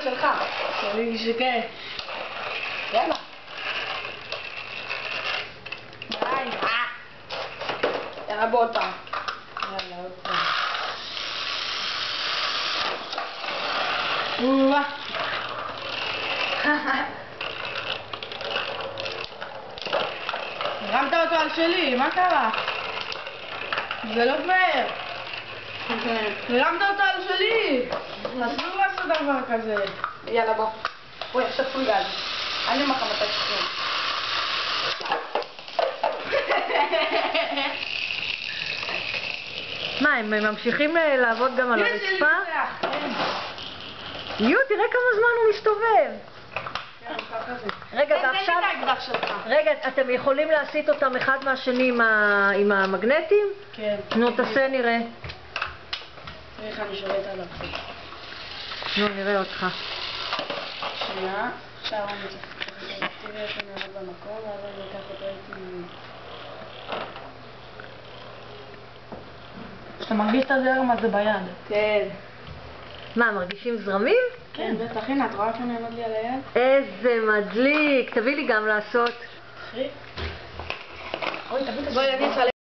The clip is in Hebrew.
של שלך. שלי שכן. יאללה. די. יאללה בוא עוד פעם. יאללה, עוד פעם. וואה. הרמת אותו על שלי, מה קרה? זה לא פייר. הרמת אותו על שלי. אסור לעשות דבר כזה. יאללה בוא. בואי עכשיו פול גז. אני אומר לך מתי שחרור. מה, הם ממשיכים לעבוד גם על הרצפה? יו, תראה כמה זמן הוא מסתובב. רגע, ועכשיו... רגע, אתם יכולים להסיט אותם אחד מהשני עם המגנטים? כן. נו, תעשה נראה. איך אני שולט עליו. נו, נראה אותך. שנייה. עכשיו אני צריך... תראה איך אני עומד במקום, ואז אני אקח אותו איתי... אתה מרגיש את הזרם הזה ביד? כן. מה, מרגישים זרמים? כן, בטח. הנה, את רואה איך אני עומד לי על היד? איזה מדליק. תביא לי גם לעשות. אחי? בואי נגיד